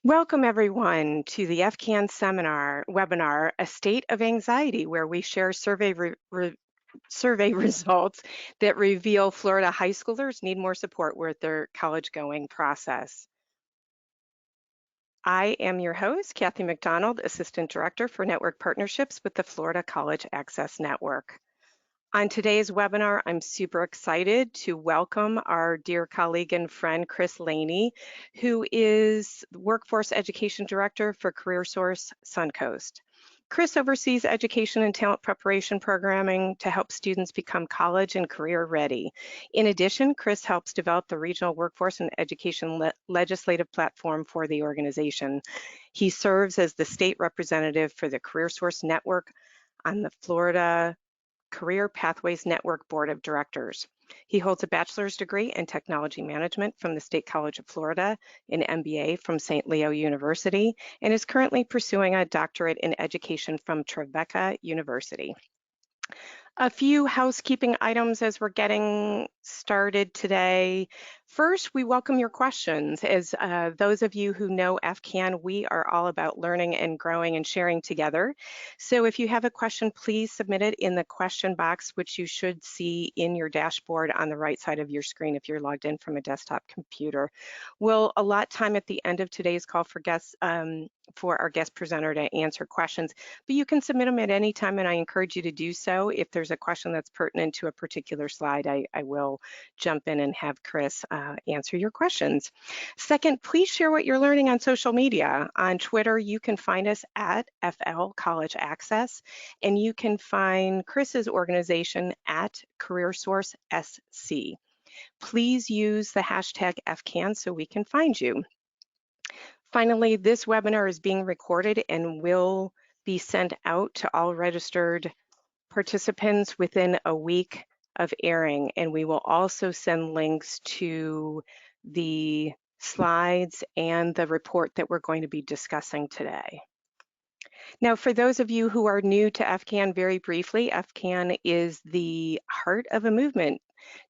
Welcome everyone to the FCAN seminar webinar, A State of Anxiety, where we share survey results that reveal Florida high schoolers need more support with their college going process. I am your host, Kathy McDonald, Assistant Director for Network Partnerships with the Florida College Access Network. On today's webinar, I'm super excited to welcome our dear colleague and friend, Chris Laney, who is Workforce Education Director for CareerSource Suncoast. Chris oversees education and talent preparation programming to help students become college and career ready. In addition, Chris helps develop the regional workforce and education legislative platform for the organization. He serves as the state representative for the CareerSource Network on the Florida Career Pathways Network Board of Directors. He holds a bachelor's degree in technology management from the State College of Florida, an MBA from St. Leo University, and is currently pursuing a doctorate in education from Trevecca University. A few housekeeping items as we're getting started today. First, we welcome your questions. As those of you who know FCAN, we are all about learning and growing and sharing together. So if you have a question, please submit it in the question box, which you should see in your dashboard on the right side of your screen if you're logged in from a desktop computer. We'll allot time at the end of today's call for our guest presenter to answer questions, but you can submit them at any time, and I encourage you to do so. If there's a question that's pertinent to a particular slide, I will jump in and have Chris answer your questions. Second, please share what you're learning on social media. On Twitter, you can find us at FL College Access, and you can find Chris's organization at CareerSource SC. Please use the hashtag FCAN so we can find you. Finally, this webinar is being recorded and will be sent out to all registered participants within a week of airing. And we will also send links to the slides and the report that we're going to be discussing today. Now, for those of you who are new to FCAN, very briefly, FCAN is the heart of a movement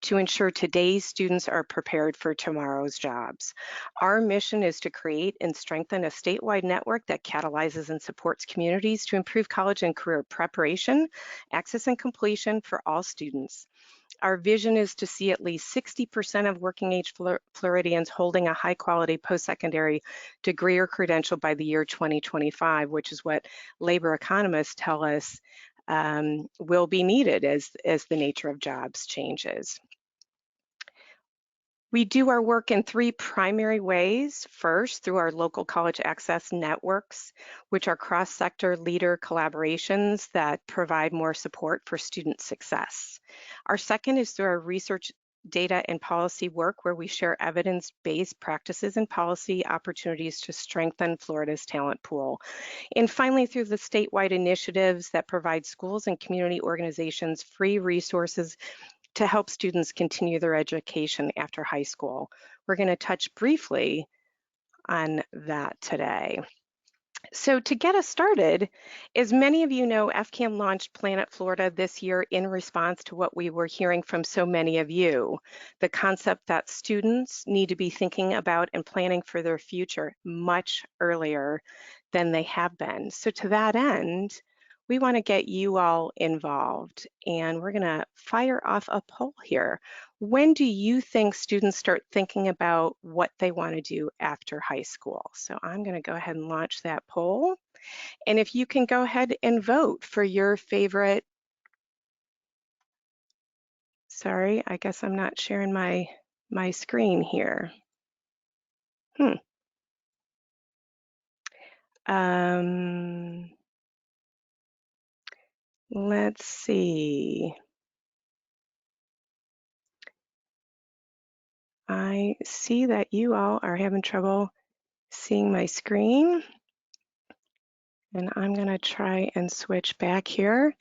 to ensure today's students are prepared for tomorrow's jobs. Our mission is to create and strengthen a statewide network that catalyzes and supports communities to improve college and career preparation, access and completion for all students. Our vision is to see at least 60% of working age Floridians holding a high quality post-secondary degree or credential by the year 2025, which is what labor economists tell us will be needed as the nature of jobs changes. We do our work in three primary ways. First, through our local college access networks, which are cross-sector leader collaborations that provide more support for student success. Our second is through our research, data, and policy work, where we share evidence-based practices and policy opportunities to strengthen Florida's talent pool. And finally, through the statewide initiatives that provide schools and community organizations free resources to help students continue their education after high school. We're going to touch briefly on that today. So to get us started, as many of you know, FCAN launched Planet Florida this year in response to what we were hearing from so many of you, the concept that students need to be thinking about and planning for their future much earlier than they have been. So to that end, we want to get you all involved, and we're going to fire off a poll here. When do you think students start thinking about what they want to do after high school? So I'm going to go ahead and launch that poll. And if you can go ahead and vote for your favorite, sorry, I guess I'm not sharing my screen here. Let's see. I see that you all are having trouble seeing my screen, and I'm going to try and switch back here.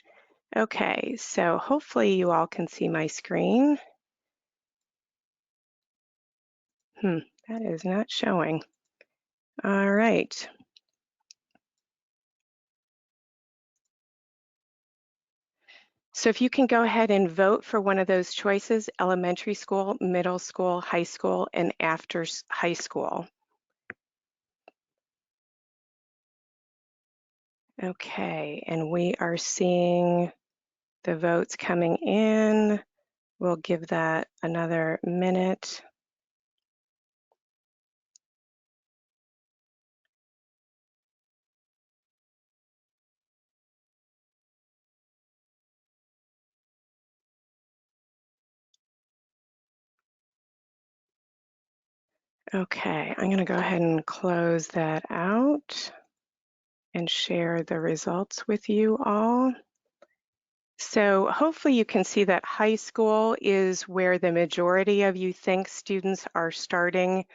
Okay, so hopefully you all can see my screen. That is not showing. All right. So if you can go ahead and vote for one of those choices, elementary school, middle school, high school, and after high school. Okay, and we are seeing the votes coming in. We'll give that another minute. Okay, I'm going to go ahead and close that out and share the results with you all. So hopefully you can see that high school is where the majority of you think students are starting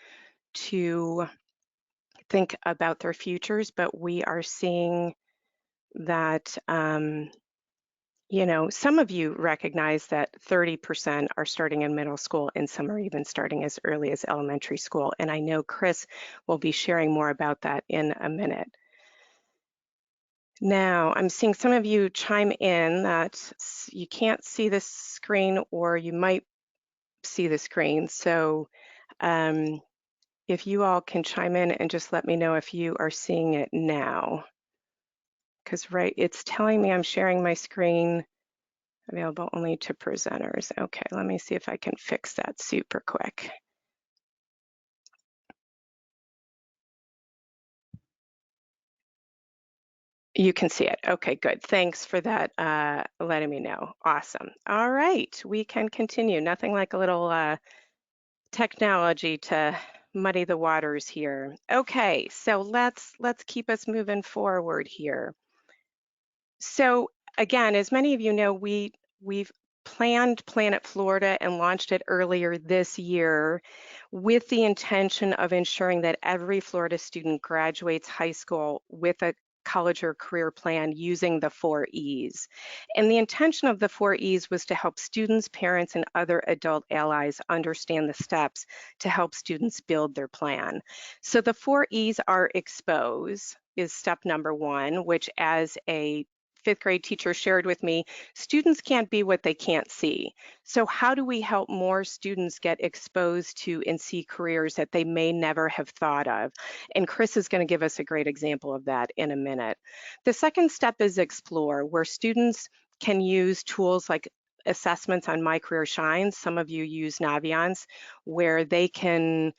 to think about their futures, but we are seeing that, you know, some of you recognize that 30% are starting in middle school and some are even starting as early as elementary school. And I know Chris will be sharing more about that in a minute. Now, I'm seeing some of you chime in that you can't see the screen or you might see the screen. So if you all can chime in and just let me know if you are seeing it now. Because it's telling me I'm sharing my screen, available only to presenters. Okay, let me see if I can fix that super quick. You can see it. Okay, good. Thanks for that, letting me know. Awesome. All right, we can continue. Nothing like a little technology to muddy the waters here. Okay, so let's keep us moving forward here. So again, as many of you know, we've planned Planet Florida and launched it earlier this year with the intention of ensuring that every Florida student graduates high school with a college or career plan using the 4 E's. And the intention of the 4 E's was to help students, parents, and other adult allies understand the steps to help students build their plan. So the 4 E's are expose is step number 1, which as a 5th grade teacher shared with me, students can't be what they can't see. So how do we help more students get exposed to and see careers that they may never have thought of? And Chris is going to give us a great example of that in a minute. The second step is explore, where students can use tools like assessments on My Career Shines. Some of you use Naviance, where they can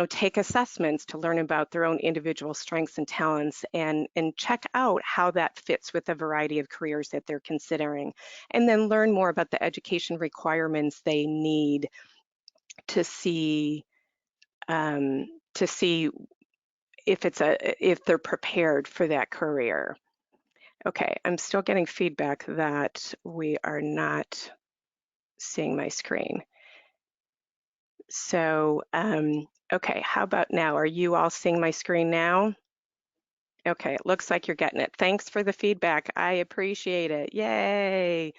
take assessments to learn about their own individual strengths and talents and check out how that fits with the variety of careers that they're considering. And then learn more about the education requirements they need to see if they're prepared for that career. Okay, I'm still getting feedback that we are not seeing my screen. So, okay, how about now? Are you all seeing my screen now? Okay, it looks like you're getting it. Thanks for the feedback. I appreciate it. Yay.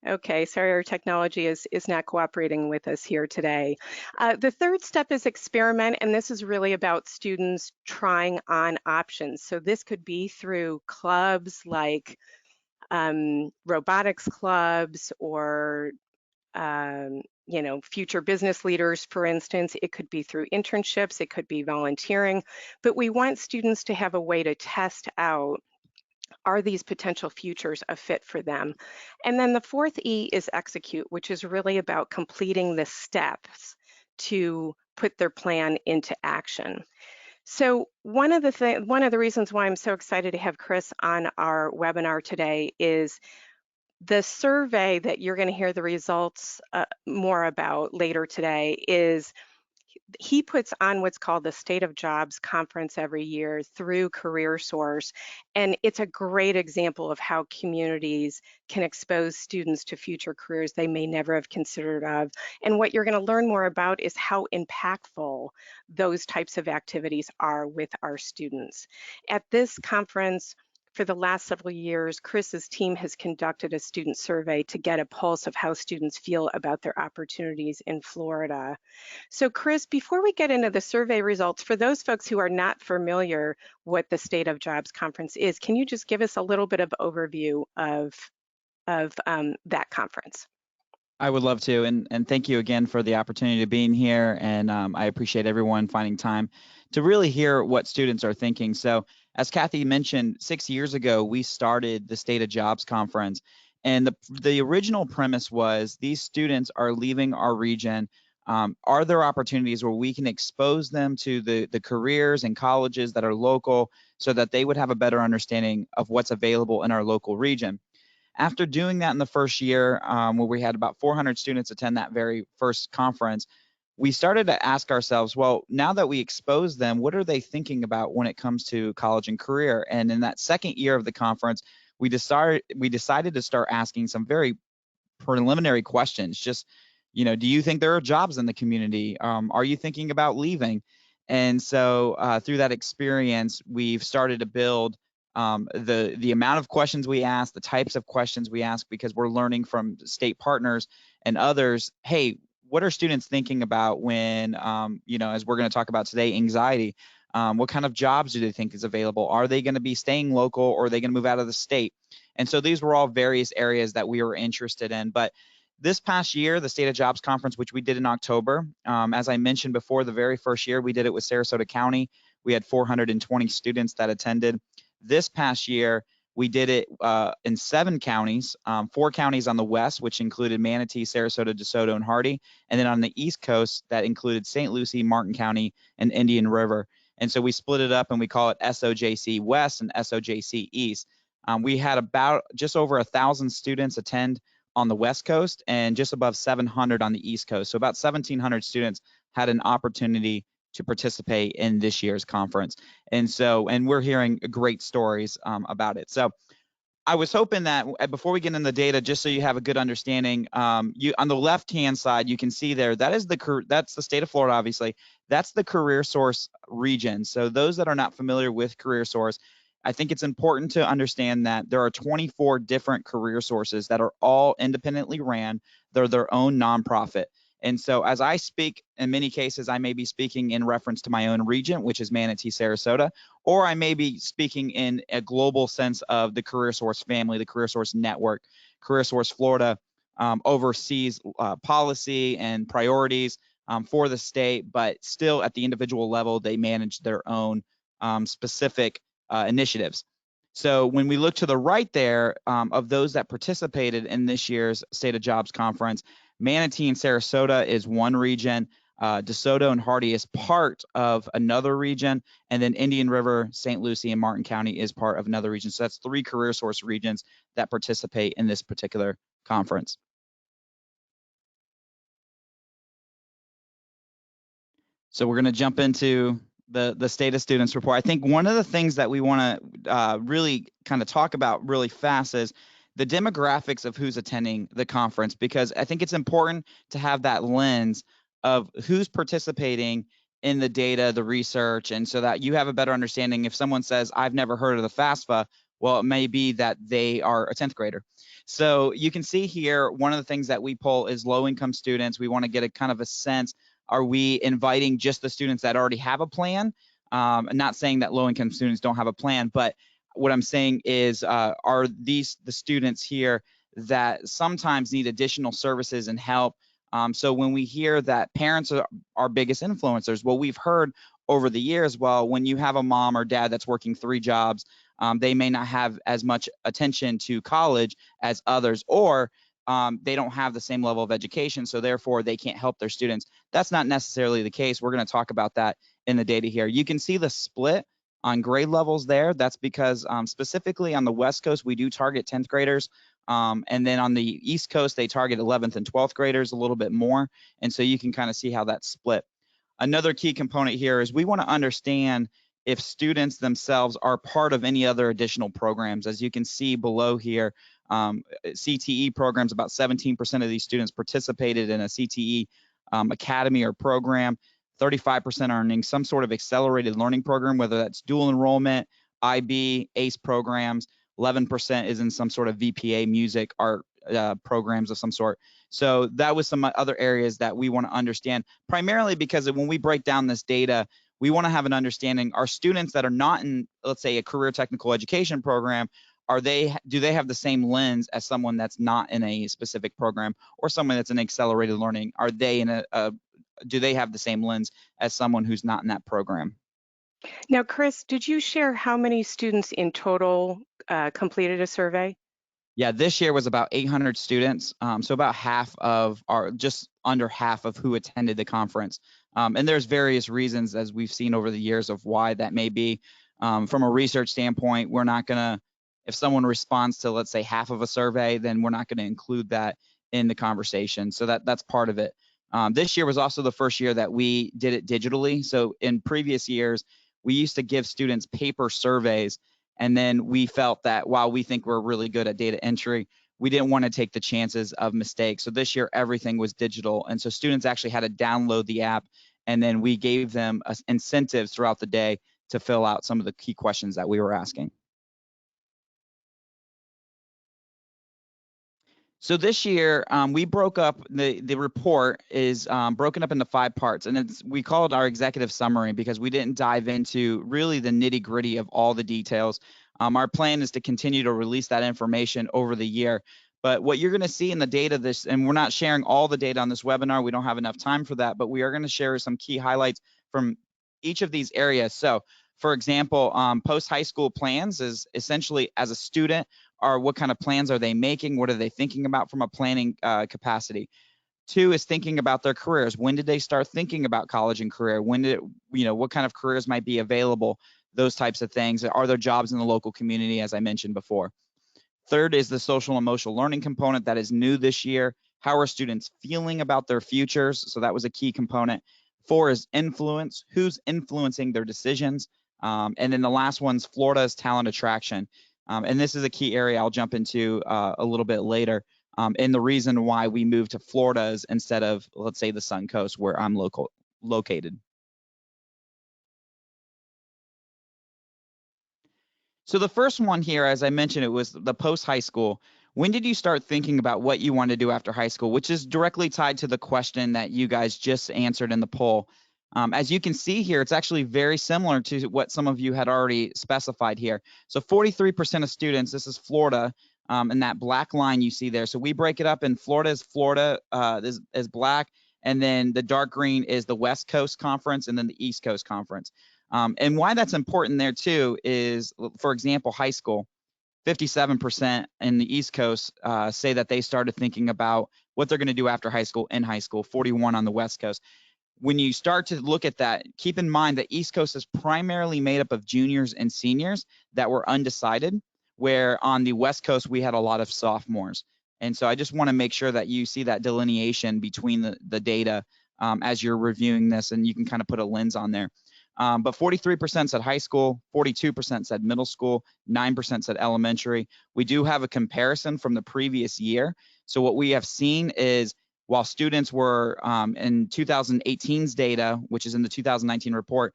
Okay, sorry our technology is not cooperating with us here today. The third step is experiment, and this is really about students trying on options. So this could be through clubs like robotics clubs or future business leaders, for instance. It could be through internships, it could be volunteering, but we want students to have a way to test out, are these potential futures a fit for them? And then the fourth E is execute, which is really about completing the steps to put their plan into action. So one of the reasons why I'm so excited to have Chris on our webinar today is the survey that you're going to hear the results more about later today is he puts on what's called the State of Jobs conference every year through CareerSource. And it's a great example of how communities can expose students to future careers they may never have considered of. And what you're going to learn more about is how impactful those types of activities are with our students. At this conference, for the last several years, Chris's team has conducted a student survey to get a pulse of how students feel about their opportunities in Florida. So Chris, before we get into the survey results, for those folks who are not familiar what the State of Jobs Conference is, can you just give us a little bit of overview of that conference? I would love to, and thank you again for the opportunity to being here, and I appreciate everyone finding time to really hear what students are thinking. So As Kathy mentioned, 6 years ago, we started the State of Jobs Conference. And the original premise was these students are leaving our region. Are there opportunities where we can expose them to the careers and colleges that are local so that they would have a better understanding of what's available in our local region? After doing that in the first year, where we had about 400 students attend that very first conference, we started to ask ourselves, well, now that we expose them, what are they thinking about when it comes to college and career? And in that second year of the conference, we decided to start asking some very preliminary questions. Just, do you think there are jobs in the community? Are you thinking about leaving? And so through that experience, we've started to build the amount of questions we ask, the types of questions we ask, because we're learning from state partners and others. Hey, what are students thinking about when, as we're going to talk about today, anxiety? What kind of jobs do they think is available? Are they going to be staying local, or are they going to move out of the state? And so these were all various areas that we were interested in. But this past year, the State of Jobs Conference, which we did in October, as I mentioned before, the very first year we did it with Sarasota County. We had 420 students that attended. This past year, we did it in 7 counties, 4 counties on the west, which included Manatee, Sarasota, DeSoto, and Hardee. And then on the east coast, that included St. Lucie, Martin County, and Indian River. And so we split it up and we call it SOJC West and SOJC East. We had about just over 1,000 students attend on the West Coast and just above 700 on the East Coast. So about 1,700 students had an opportunity to participate in this year's conference. And we're hearing great stories about it. So I was hoping that before we get into the data, just so you have a good understanding, you on the left-hand side, you can see there, that's the state of Florida, obviously. That's the CareerSource region. So those that are not familiar with CareerSource, I think it's important to understand that there are 24 different career sources that are all independently ran. They're their own nonprofit. And so as I speak, in many cases, I may be speaking in reference to my own region, which is Manatee, Sarasota, or I may be speaking in a global sense of the CareerSource family, the CareerSource network. CareerSource Florida oversees policy and priorities for the state, but still at the individual level, they manage their own specific initiatives. So when we look to the right there, of those that participated in this year's State of Jobs Conference, Manatee and Sarasota is one region. DeSoto and Hardee is part of another region, and then Indian River, St. Lucie, and Martin County is part of another region. So that's 3 CareerSource regions that participate in this particular conference. So we're going to jump into the State of Students report. I think one of the things that we want to really kind of talk about really fast is the demographics of who's attending the conference, because I think it's important to have that lens of who's participating in the data, the research, and so that you have a better understanding. If someone says, I've never heard of the FAFSA, well, it may be that they are a 10th grader. So you can see here, one of the things that we pull is low-income students. We want to get a kind of a sense. Are we inviting just the students that already have a plan? I'm not saying that low-income students don't have a plan, but what I'm saying is, are these the students here that sometimes need additional services and help? So when we hear that parents are our biggest influencers, well, we've heard over the years, well, when you have a mom or dad that's working 3 jobs, they may not have as much attention to college as others, or they don't have the same level of education, so therefore they can't help their students. That's not necessarily the case. We're going to talk about that in the data here. You can see the split on grade levels there. That's because specifically on the West Coast, we do target 10th graders. And then on the East Coast, they target 11th and 12th graders a little bit more. And so you can kind of see how that's split. Another key component here is we want to understand if students themselves are part of any other additional programs. As you can see below here, CTE programs, about 17% of these students participated in a CTE academy or program. 35% are in some sort of accelerated learning program, whether that's dual enrollment, IB, ACE programs. 11% is in some sort of VPA, music, art programs of some sort. So that was some other areas that we want to understand, primarily because when we break down this data, we want to have an understanding, are students that are not in, let's say, a career technical education program, do they have the same lens as someone that's not in a specific program, or someone that's in accelerated learning? Are they in do they have the same lens as someone who's not in that program? Now, Chris, did you share how many students in total completed a survey? Yeah, this year was about 800 students, so about half of our, just under half of who attended the conference. And there's various reasons, as we've seen over the years, of why that may be. From a research standpoint, we're not gonna, if someone responds to, let's say, half of a survey, then we're not gonna include that in the conversation. So that's part of it. This year was also the first year that we did it digitally. So in previous years, we used to give students paper surveys, and then we felt that while we think we're really good at data entry, we didn't want to take the chances of mistakes. So this year, everything was digital. And so students actually had to download the app, and then we gave them incentives throughout the day to fill out some of the key questions that we were asking. So this year, we broke up, the report is broken up into 5 parts, and we call it our executive summary because we didn't dive into really the nitty gritty of all the details. Our plan is to continue to release that information over the year. But what you're going to see in the data, and we're not sharing all the data on this webinar, we don't have enough time for that, but we are going to share some key highlights from each of these areas. So for example, post-high school plans is essentially, as a student, what kind of plans are they making? What are they thinking about from a planning capacity? 2 is thinking about their careers. When did they start thinking about college and career? When did what kind of careers might be available? Those types of things. Are there jobs in the local community, as I mentioned before? 3rd is the social emotional learning component that is new this year. How are students feeling about their futures? So that was a key component. 4 is influence. Who's influencing their decisions? And then the last one's Florida's talent attraction. And this is a key area I'll jump into a little bit later. And the reason why we moved to Florida's instead of, let's say, the Sun Coast where I'm located. So the first one here, as I mentioned, it was the post-high school. When did you start thinking about what you want to do after high school, which is directly tied to the question that you guys just answered in the poll? As you can see here, it's actually very similar to what some of you had already specified here. So 43% of students, this is Florida, and that black line you see there. So we break it up, and Florida is black, and then the dark green is the West Coast Conference, and then the East Coast Conference. And why that's important there too is, for example, high school, 57% in the East Coast say that they started thinking about what they're going to do after high school in high school, 41 on the West Coast. When you start to look at that, keep in mind that East Coast is primarily made up of juniors and seniors that were undecided, where on the West Coast, we had a lot of sophomores. And so I just want to make sure that you see that delineation between the data as you're reviewing this, and you can kind of put a lens on there. But 43% said high school, 42% said middle school, 9% said elementary. We do have a comparison from the previous year. So what we have seen is while students were in 2018's data, which is in the 2019 report,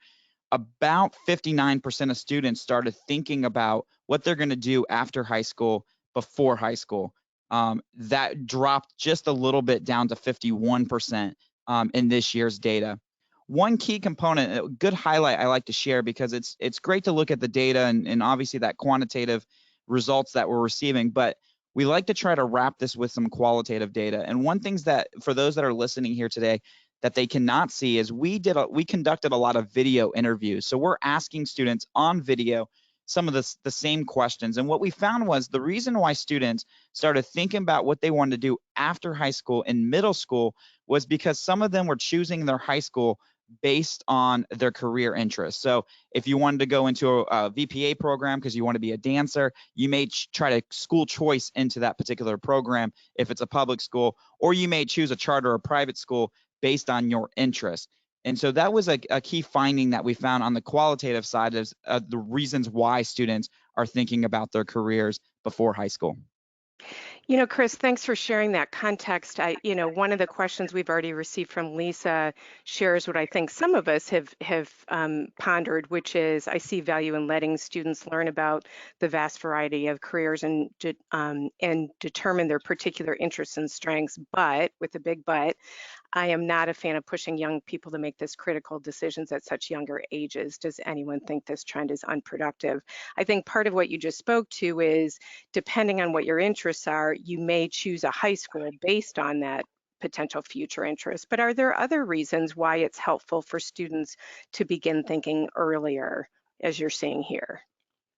about 59% of students started thinking about what they're going to do after high school, before high school. That dropped just a little bit down to 51% in this year's data. One key component, a good highlight I like to share because it's great to look at the data and obviously that quantitative results that we're receiving, but we like to try to wrap this with some qualitative data. And one things that for those that are listening here today that they cannot see is we conducted a lot of video interviews. So we're asking students on video some of the same questions. And what we found was the reason why students started thinking about what they wanted to do after high school and middle school was because some of them were choosing their high school based on their career interests. So if you wanted to go into a VPA program because you want to be a dancer, you may try to school choice into that particular program if it's a public school, or you may choose a charter or private school based on your interest. And so that was a key finding that we found on the qualitative side is the reasons why students are thinking about their careers before high school. Chris, thanks for sharing that context. One of the questions we've already received from Lisa shares what I think some of us have pondered, which is I see value in letting students learn about the vast variety of careers and determine their particular interests and strengths. But with a big but, I am not a fan of pushing young people to make this critical decisions at such younger ages. Does anyone think this trend is unproductive? I think part of what you just spoke to is depending on what your interests are, you may choose a high school based on that potential future interests, but are there other reasons why it's helpful for students to begin thinking earlier, as you're seeing here?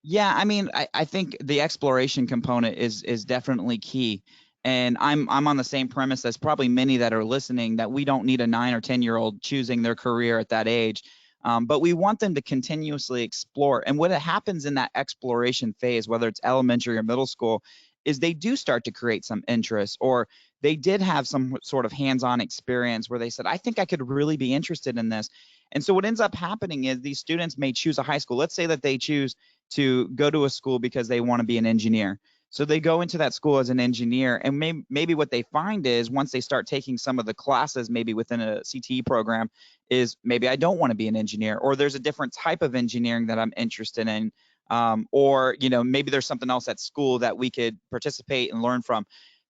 Yeah, I mean, I think the exploration component is definitely key. And I'm on the same premise as probably many that are listening, that we don't need a 9 or 10-year-old choosing their career at that age. But we want them to continuously explore. And what happens in that exploration phase, whether it's elementary or middle school, is they do start to create some interest, or they did have some sort of hands-on experience where they said, I think I could really be interested in this. And so what ends up happening is these students may choose a high school. Let's say that they choose to go to a school because they want to be an engineer. So they go into that school as an engineer, and maybe what they find is once they start taking some of the classes, maybe within a CTE program, is maybe I don't want to be an engineer, or there's a different type of engineering that I'm interested in, or maybe there's something else at school that we could participate and learn from.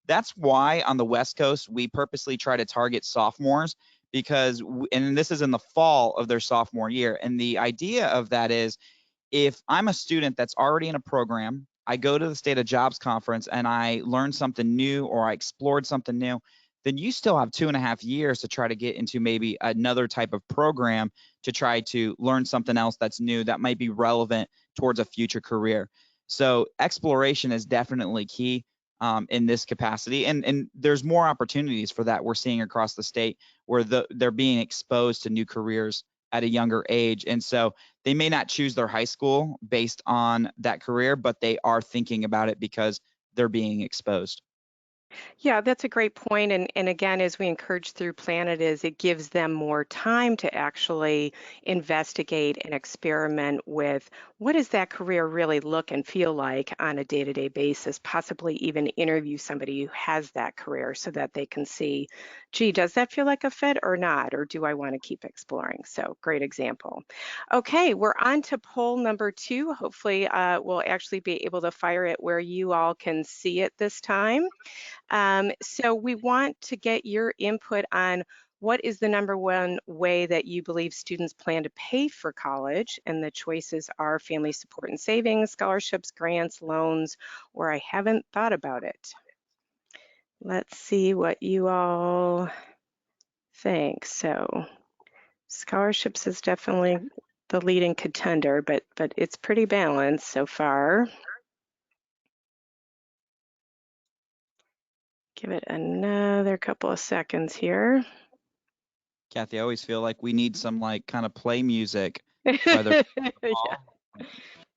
That's why on the West Coast we purposely try to target sophomores, because and this is in the fall of their sophomore year, and the idea of that is, if I'm a student that's already in a program, I go to the State of Jobs Conference and I learned something new, or I explored something new, then you still have 2.5 years to try to get into maybe another type of program to try to learn something else that's new that might be relevant towards a future career. So exploration is definitely key in this capacity, and there's more opportunities for that we're seeing across the state, where they're being exposed to new careers at a younger age. And so they may not choose their high school based on that career, but they are thinking about it because they're being exposed. Yeah, that's a great point. And again, as we encourage through Planet, is it gives them more time to actually investigate and experiment with what does that career really look and feel like on a day-to-day basis, possibly even interview somebody who has that career so that they can see, gee, does that feel like a fit or not? Or do I want to keep exploring? So great example. Okay, we're on to poll number 2. Hopefully we'll actually be able to fire it where you all can see it this time. So we want to get your input on what is the number one way that you believe students plan to pay for college? And the choices are family support and savings, scholarships, grants, loans, or I haven't thought about it. Let's see what you all think. So scholarships is definitely the leading contender, but it's pretty balanced so far. Give it another couple of seconds here. Kathy, I always feel like we need some like kind of play music by the Yeah. ball.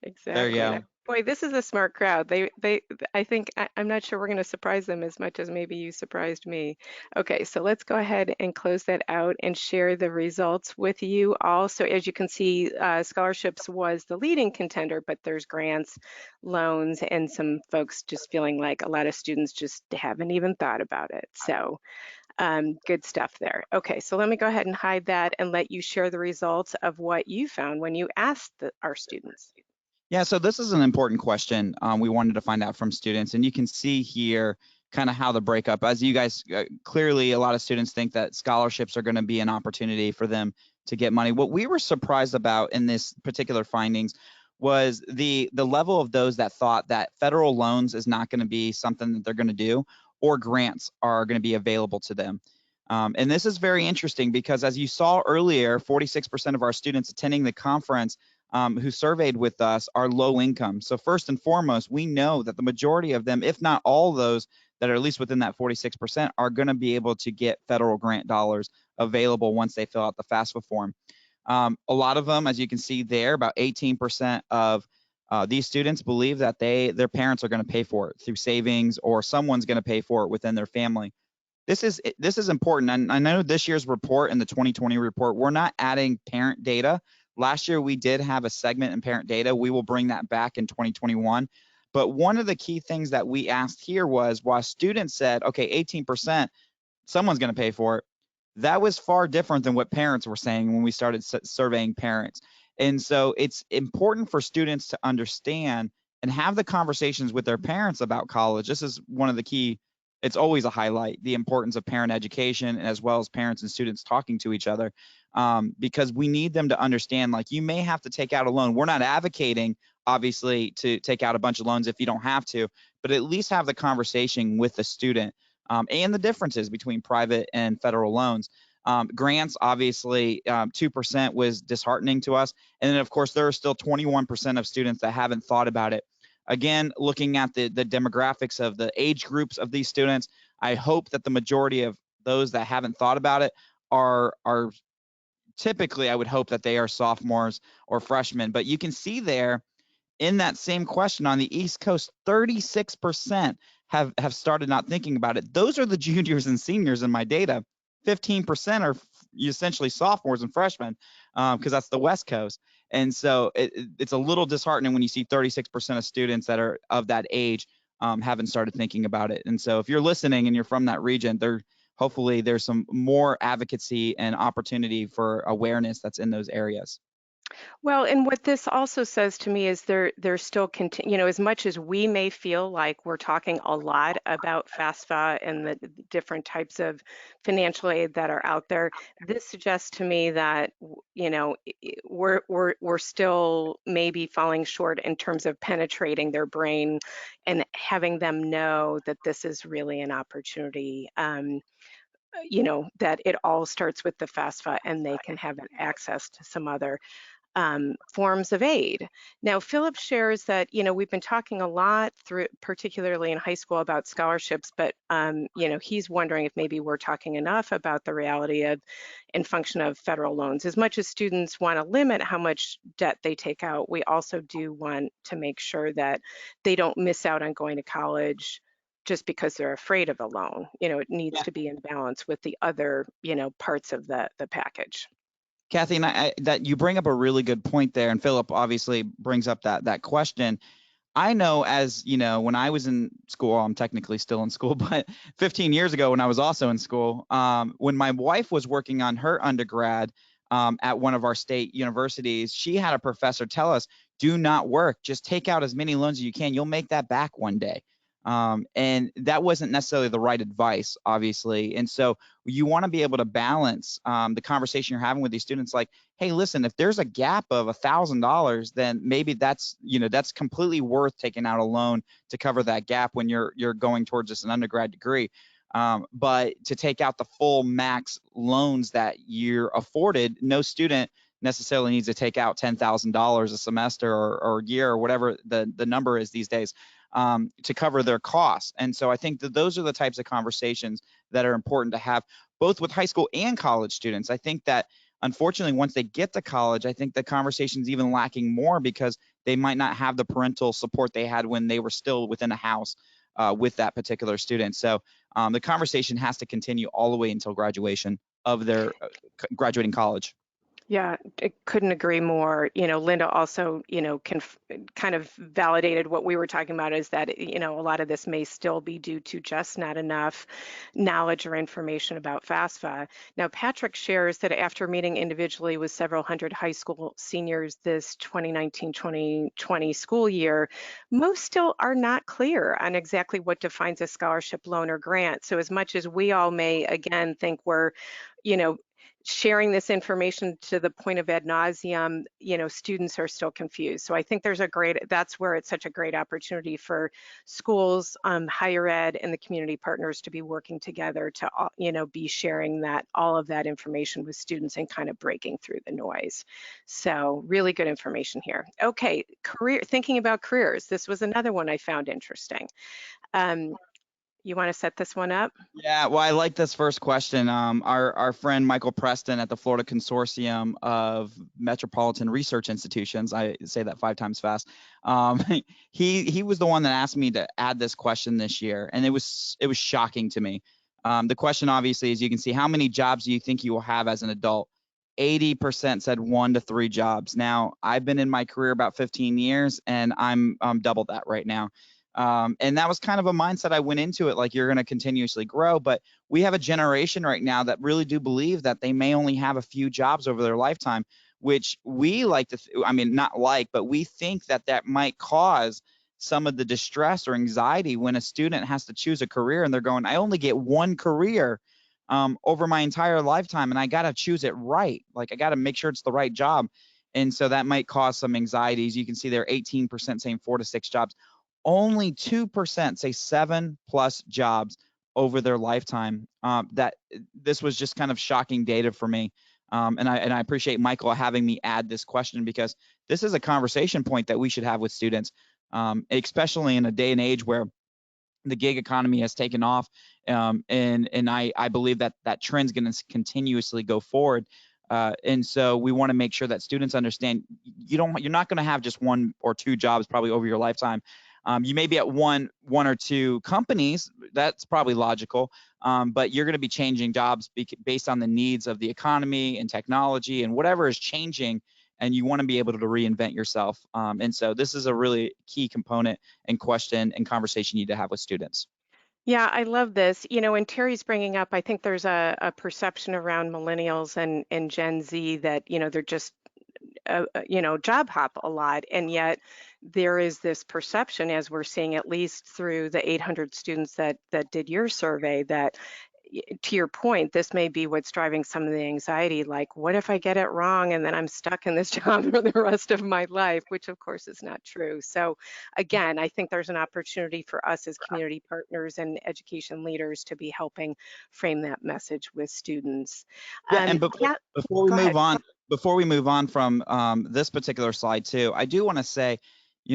There you Exactly. go. Boy, this is a smart crowd. I think I'm not sure we're going to surprise them as much as maybe you surprised me. Okay, so let's go ahead and close that out and share the results with you all. So as you can see, scholarships was the leading contender, but there's grants, loans, and some folks just feeling like a lot of students just haven't even thought about it. So good stuff there. Okay, so let me go ahead and hide that and let you share the results of what you found when you asked our students. Yeah, so this is an important question we wanted to find out from students, and you can see here kind of how the breakup. As you guys clearly, a lot of students think that scholarships are going to be an opportunity for them to get money. What we were surprised about in this particular findings was the level of those that thought that federal loans is not going to be something that they're going to do, or grants are going to be available to them. And this is very interesting because, as you saw earlier, 46% of our students attending the conference who surveyed with us are low income. So first and foremost, we know that the majority of them, if not all those that are at least within that 46%, are going to be able to get federal grant dollars available once they fill out the FAFSA form. A lot of them, as you can see there, about 18% of these students believe that their parents are going to pay for it through savings, or someone's going to pay for it within their family. This is important. And I know this year's report and the 2020 report, we're not adding parent data. Last year, we did have a segment in parent data. We will bring that back in 2021. But one of the key things that we asked here was, while students said, okay, 18%, someone's going to pay for it, that was far different than what parents were saying when we started surveying parents. And so it's important for students to understand and have the conversations with their parents about college. This is one of the key, it's always a highlight, the importance of parent education, as well as parents and students talking to each other, because we need them to understand, like, you may have to take out a loan. We're not advocating, obviously, to take out a bunch of loans if you don't have to, but at least have the conversation with the student and the differences between private and federal loans. Grants, obviously, 2% was disheartening to us. And then, of course, there are still 21% of students that haven't thought about it. Again, looking at the demographics of the age groups of these students, I hope that the majority of those that haven't thought about it are typically, I would hope that they are sophomores or freshmen. But you can see there in that same question on the East Coast, 36% have started not thinking about it. Those are the juniors and seniors in my data. 15% are essentially sophomores and freshmen, because that's the West Coast. And so it's a little disheartening when you see 36% of students that are of that age haven't started thinking about it. And so if you're listening and you're from that region, hopefully there's some more advocacy and opportunity for awareness that's in those areas. Well, and what this also says to me is there's still as much as we may feel like we're talking a lot about FAFSA and the different types of financial aid that are out there, this suggests to me that we're still maybe falling short in terms of penetrating their brain and having them know that this is really an opportunity. That it all starts with the FAFSA and they can have access to some other forms of aid. Now, Philip shares that, we've been talking a lot particularly in high school about scholarships, but, he's wondering if maybe we're talking enough about the reality of and function of federal loans. As much as students want to limit how much debt they take out, we also do want to make sure that they don't miss out on going to college just because they're afraid of a loan. It needs to be in balance with the other, parts of the package. Kathy, and that you bring up a really good point there, and Philip obviously brings up that question. I know, as you know, when I was in school, I'm technically still in school, but 15 years ago when I was also in school, when my wife was working on her undergrad at one of our state universities, she had a professor tell us, do not work, just take out as many loans as you can. You'll make that back one day. And that wasn't necessarily the right advice, obviously. And so you want to be able to balance the conversation you're having with these students, like, hey, listen, if there's a gap of $1,000, then maybe that's completely worth taking out a loan to cover that gap when you're going towards just an undergrad degree. But to take out the full max loans that you're afforded, no student necessarily needs to take out $10,000 a semester or year or whatever the number is these days to cover their costs. And so I think that those are the types of conversations that are important to have both with high school and college students. I think that unfortunately, once they get to college, I think the conversation's even lacking more because they might not have the parental support they had when they were still within a house with that particular student. So the conversation has to continue all the way until graduation of their graduating college. Yeah, I couldn't agree more. Linda also, kind of validated what we were talking about is that, a lot of this may still be due to just not enough knowledge or information about FAFSA. Now, Patrick shares that after meeting individually with several hundred high school seniors this 2019-2020 school year, most still are not clear on exactly what defines a scholarship, loan, or grant. So as much as we all may, again, think we're, you know, sharing this information to the point of ad nauseum, students are still confused. So I think that's where it's such a great opportunity for schools, higher ed, and the community partners to be working together to, be sharing all of that information with students and kind of breaking through the noise. So really good information here. Okay, thinking about careers. This was another one I found interesting. You want to set this one up? Yeah, well, I like this first question. Our friend Michael Preston at the Florida Consortium of Metropolitan Research Institutions, I say that 5 times fast. He was the one that asked me to add this question this year, and it was shocking to me. The question, obviously, as you can see, how many jobs do you think you will have as an adult? 80% said 1 to 3 jobs. Now, I've been in my career about 15 years, and I'm double that right now. And that was kind of a mindset I went into it, like you're going to continuously grow. But we have a generation right now that really do believe that they may only have a few jobs over their lifetime, which we like to, not like, but we think that might cause some of the distress or anxiety when a student has to choose a career and they're going, I only get one career over my entire lifetime and I got to choose it right. Like I got to make sure it's the right job. And so that might cause some anxieties. You can see there 18% saying 4 to 6 jobs. Only 2% say 7+ jobs over their lifetime. That this was just kind of shocking data for me. And I appreciate Michael having me add this question, because this is a conversation point that we should have with students, especially in a day and age where the gig economy has taken off, and I believe that that trend's going to continuously go forward. And so we want to make sure that students understand you're not going to have just one or two jobs probably over your lifetime. You may be at one or two companies. That's probably logical, but you're going to be changing jobs based on the needs of the economy and technology and whatever is changing, and you want to be able to reinvent yourself. And so this is a really key component and question and conversation you need to have with students. Yeah, I love this. And Terry's bringing up, I think there's a perception around millennials and Gen Z that, they're just job hop a lot. And yet there is this perception, as we're seeing at least through the 800 students that did your survey, that to your point, this may be what's driving some of the anxiety, like, what if I get it wrong and then I'm stuck in this job for the rest of my life, which of course is not true. So again, I think there's an opportunity for us as community partners and education leaders to be helping frame that message with students. Yeah, and Yeah, before we go move ahead. on, from this particular slide too, I do want to say,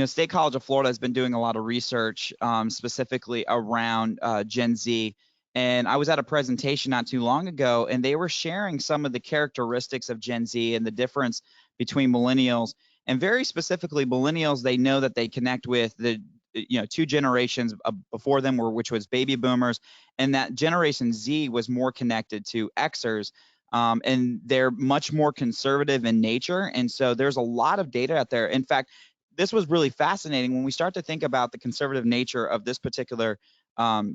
State College of Florida has been doing a lot of research, specifically around Gen Z. And I was at a presentation not too long ago, and they were sharing some of the characteristics of Gen Z and the difference between millennials. And very specifically, millennials, they know that they connect with the two generations before them, which was baby boomers, and that Generation Z was more connected to Xers. And they're much more conservative in nature. And so there's a lot of data out there. In fact, this was really fascinating when we start to think about the conservative nature of this particular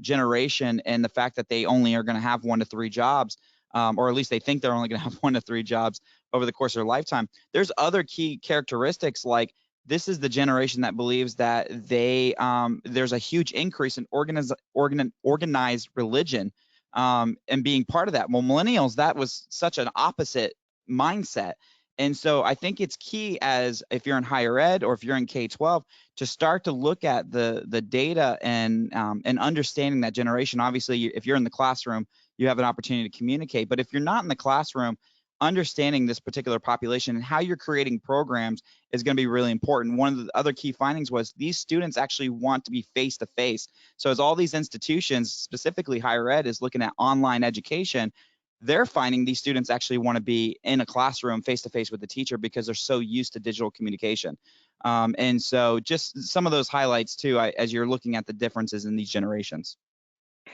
generation, and the fact that they only are going to have 1 to 3 jobs, or at least they think they're only going to have 1 to 3 jobs over the course of their lifetime. There's other key characteristics, like this is the generation that believes that there's a huge increase in organized religion, and being part of that. Well, millennials, that was such an opposite mindset. And so I think it's key, as if you're in higher ed or if you're in K-12, to start to look at the data and understanding that generation. Obviously, if you're in the classroom, you have an opportunity to communicate. But if you're not in the classroom, understanding this particular population and how you're creating programs is going to be really important. One of the other key findings was these students actually want to be face to face. So as all these institutions, specifically higher ed, is looking at online education, they're finding these students actually want to be in a classroom face to face with the teacher because they're so used to digital communication. And so just some of those highlights too, as you're looking at the differences in these generations.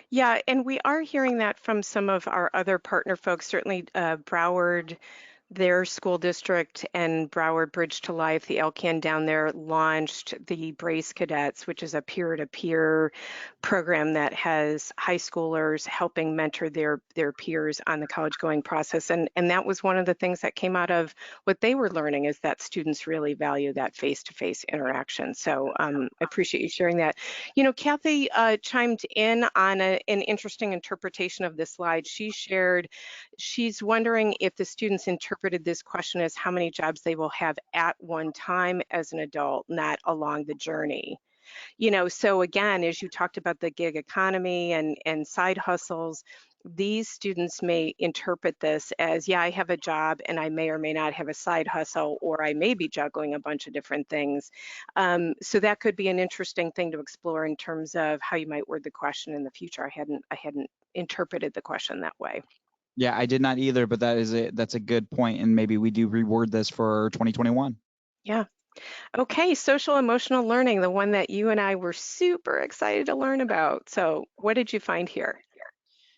Yeah, and we are hearing that from some of our other partner folks, certainly Broward, their school district, and Broward Bridge to Life, the LCAN down there, launched the Brace Cadets, which is a peer-to-peer program that has high schoolers helping mentor their peers on the college going process. And that was one of the things that came out of what they were learning, is that students really value that face-to-face interaction. So I appreciate you sharing that. Kathy chimed in on an interesting interpretation of this slide. She shared she's wondering if the students interpreted this question as how many jobs they will have at one time as an adult, not along the journey. So again, as you talked about the gig economy and side hustles, these students may interpret this as, yeah, I have a job and I may or may not have a side hustle, or I may be juggling a bunch of different things. So that could be an interesting thing to explore in terms of how you might word the question in the future. I hadn't interpreted the question that way. Yeah, I did not either, but that's a good point, and maybe we do reword this for 2021. Yeah. Okay, social emotional learning, the one that you and I were super excited to learn about. So what did you find here?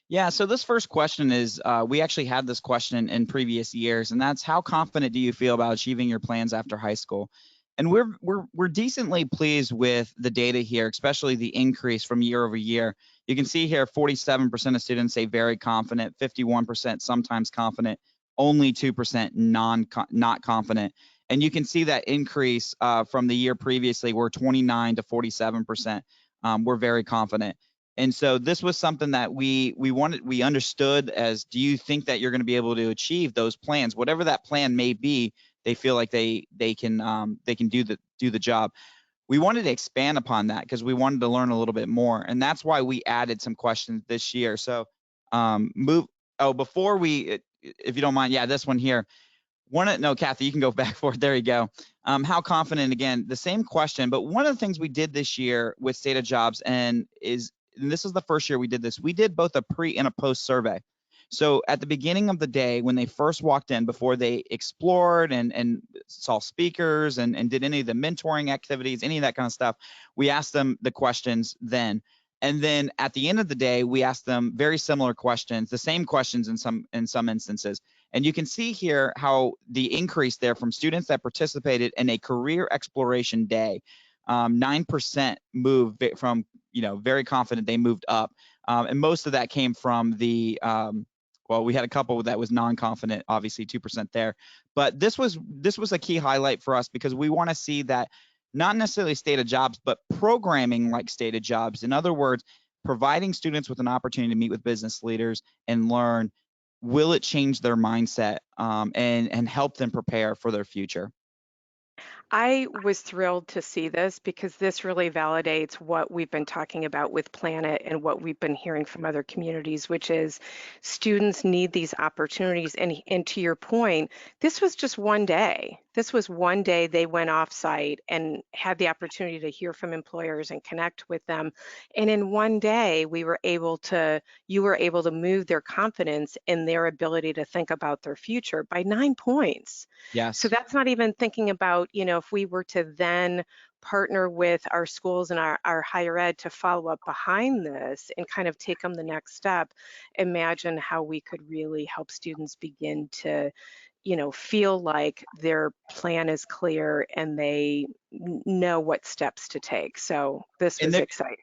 Yeah, so this first question is, we actually had this question in previous years, and that's, how confident do you feel about achieving your plans after high school? And we're decently pleased with the data here, especially the increase from year over year. You can see here 47% of students say very confident, 51% sometimes confident, only 2% not confident. And you can see that increase from the year previously, where 29 to 47% were very confident. And so this was something that we understood as, do you think that you're going to be able to achieve those plans, whatever that plan may be? They feel like they can do the job. we wanted to expand upon that because we wanted to learn a little bit more. And that's why we added some questions this year. So before we, if you don't mind, yeah, this one here. No, Kathy, you can go back for it. There you go. How confident, again, the same question, but one of the things we did this year with State of Jobs and this is the first year we did this, we did both a pre and a post survey. So at the beginning of the day, when they first walked in, before they explored and saw speakers and did any of the mentoring activities, any of that kind of stuff, we asked them the questions then. And then at the end of the day, we asked them very similar questions, the same questions in some instances. And you can see here how the increase there from students that participated in a career exploration day, 9% moved from, very confident they moved up. And most of that came from the, well, we had a couple that was non-confident, obviously 2% there. But this was a key highlight for us because we want to see that not necessarily State of Jobs, but programming like State of Jobs. In other words, providing students with an opportunity to meet with business leaders and learn, will it change their mindset and help them prepare for their future? I was thrilled to see this because this really validates what we've been talking about with Planet and what we've been hearing from other communities, which is students need these opportunities. And to your point, this was just one day. This was one day they went off site and had the opportunity to hear from employers and connect with them. And in one day, you were able to move their confidence in their ability to think about their future by 9 points. So Yes. that's not even thinking about, if we were to then partner with our schools and our higher ed to follow up behind this and kind of take them the next step, imagine how we could really help students begin to, feel like their plan is clear and they know what steps to take. So this And was there, exciting.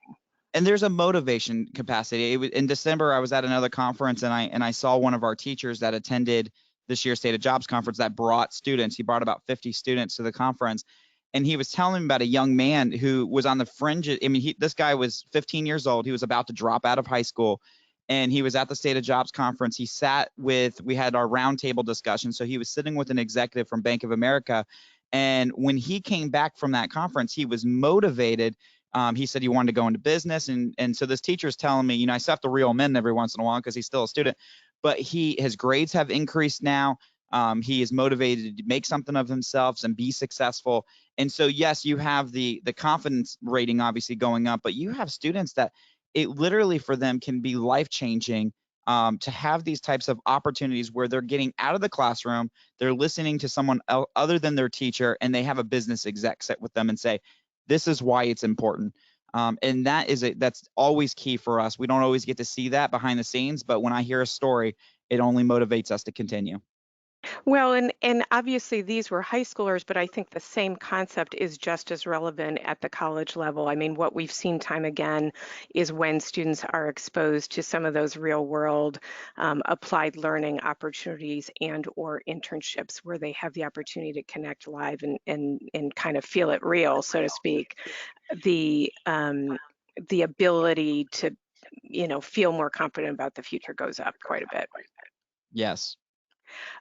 and there's a motivation capacity. In December, I was at another conference and I saw one of our teachers that attended this year's State of Jobs conference that brought students. He brought about 50 students to the conference. And he was telling me about a young man who was on the fringe. I mean, this guy was 15 years old. He was about to drop out of high school. And he was at the State of Jobs conference. We had our roundtable discussion. So he was sitting with an executive from Bank of America. And when he came back from that conference, he was motivated. He said he wanted to go into business. And so this teacher is telling me, I still have to reel him in every once in a while because he's still a student, but his grades have increased now. He is motivated to make something of himself and be successful. And so, yes, you have the confidence rating obviously going up, but you have students that it literally for them can be life-changing to have these types of opportunities where they're getting out of the classroom, they're listening to someone other than their teacher, and they have a business exec sit with them and say, this is why it's important. And that's always key for us. We don't always get to see that behind the scenes, but when I hear a story, it only motivates us to continue. Well, and obviously these were high schoolers, but I think the same concept is just as relevant at the college level. I mean, what we've seen time again is when students are exposed to some of those real world applied learning opportunities and or internships where they have the opportunity to connect live and kind of feel it real, so to speak, the ability to, feel more confident about the future goes up quite a bit. Yes.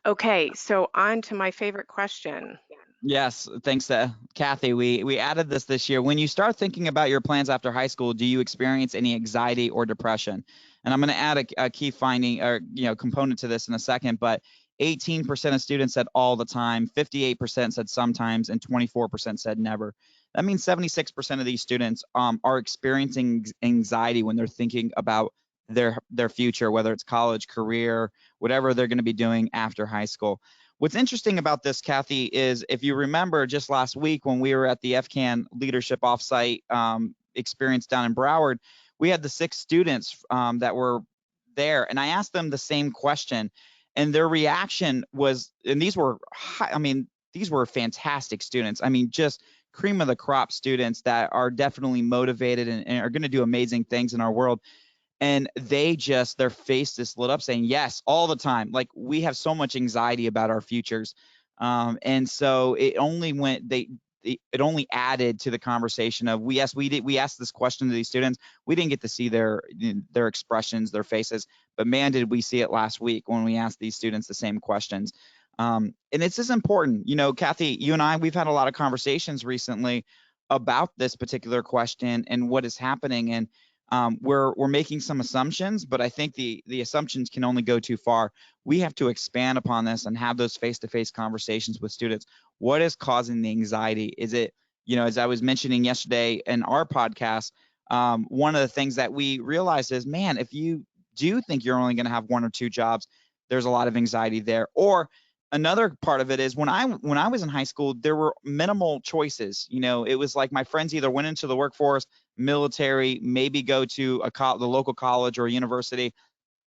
Okay, so on to my favorite question. Yes, thanks to Kathy. We added this year. When you start thinking about your plans after high school, do you experience any anxiety or depression? And I'm going to add a key finding or component to this in a second, but 18% of students said all the time, 58% said sometimes, and 24% said never. That means 76% of these students are experiencing anxiety when they're thinking about their future, whether it's college, career, whatever they're going to be doing after high school. What's interesting about this, Kathy, is if you remember just last week when we were at the FCAN leadership offsite experience down in Broward, we had the 6 students that were there, and I asked them the same question, and their reaction was, and these were fantastic students. I mean, just cream of the crop students that are definitely motivated and are going to do amazing things in our world. And their face just lit up saying yes all the time. Like, we have so much anxiety about our futures. And so it only added to the conversation of we asked this question to these students. We didn't get to see their expressions, their faces, but man, did we see it last week when we asked these students the same questions. And it's just important, Kathy, you and I, we've had a lot of conversations recently about this particular question and what is happening. And we're making some assumptions, but I think the assumptions can only go too far. We have to expand upon this and have those face-to-face conversations with students. What is causing the anxiety? Is it, as I was mentioning yesterday in our podcast, one of the things that we realized is, man, if you do think you're only going to have one or two jobs, there's a lot of anxiety there. Or another part of it is when I was in high school, there were minimal choices. It was like my friends either went into the workforce, military, maybe go to the local college or university.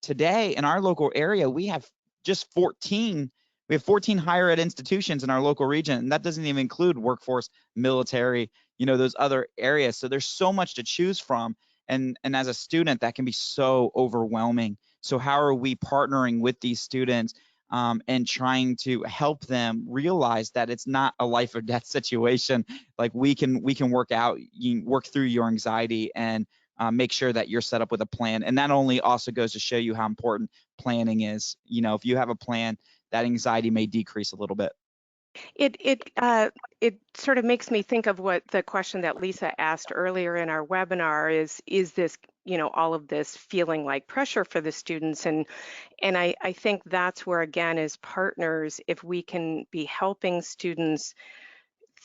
Today in our local area, we have just 14. We have 14 higher ed institutions in our local region, and that doesn't even include workforce, military, those other areas. So there's so much to choose from. And as a student, that can be so overwhelming. So how are we partnering with these students and trying to help them realize that it's not a life or death situation? Like we can work through your anxiety and make sure that you're set up with a plan. And that only also goes to show you how important planning is. If you have a plan, that anxiety may decrease a little bit. It sort of makes me think of what the question that Lisa asked earlier in our webinar is this, all of this feeling like pressure for the students? And I think that's where, again, as partners, if we can be helping students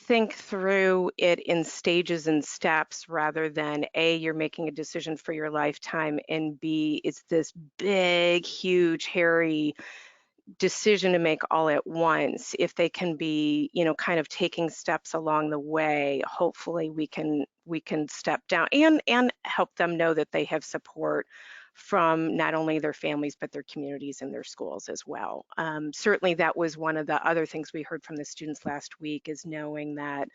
think through it in stages and steps rather than A, you're making a decision for your lifetime, and B, it's this big, huge, hairy decision to make all at once. If they can be, kind of taking steps along the way, hopefully we can step down and help them know that they have support from not only their families but their communities and their schools as well. Certainly that was one of the other things we heard from the students last week, is knowing that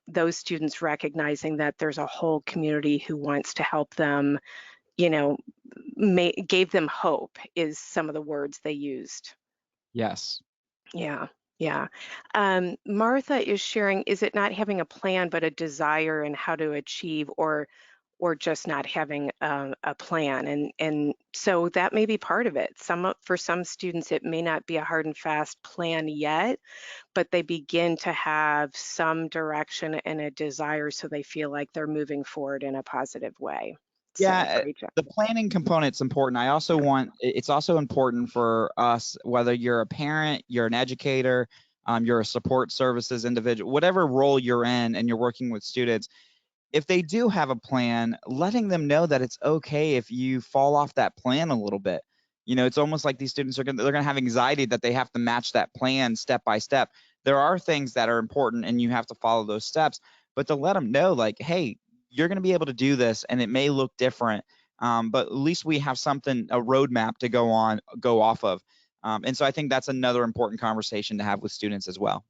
those students recognizing that there's a whole community who wants to help them, you know gave them hope, is some of the words they used. Yes. Yeah, yeah. Martha is sharing, is it not having a plan but a desire and how to achieve, or just not having a plan? And so that may be part of it. For some students it may not be a hard and fast plan yet, but they begin to have some direction and a desire, so they feel like they're moving forward in a positive way. So Yeah, great job. the planning component's important. It's also important for us, whether you're a parent, you're an educator, you're a support services individual, whatever role you're in and you're working with students, if they do have a plan, letting them know that it's okay if you fall off that plan a little bit. It's almost like these students they're gonna have anxiety that they have to match that plan step by step. There are things that are important and you have to follow those steps, but to let them know, like, hey, you're gonna be able to do this and it may look different, but at least we have a roadmap to go off of. And so I think that's another important conversation to have with students as well.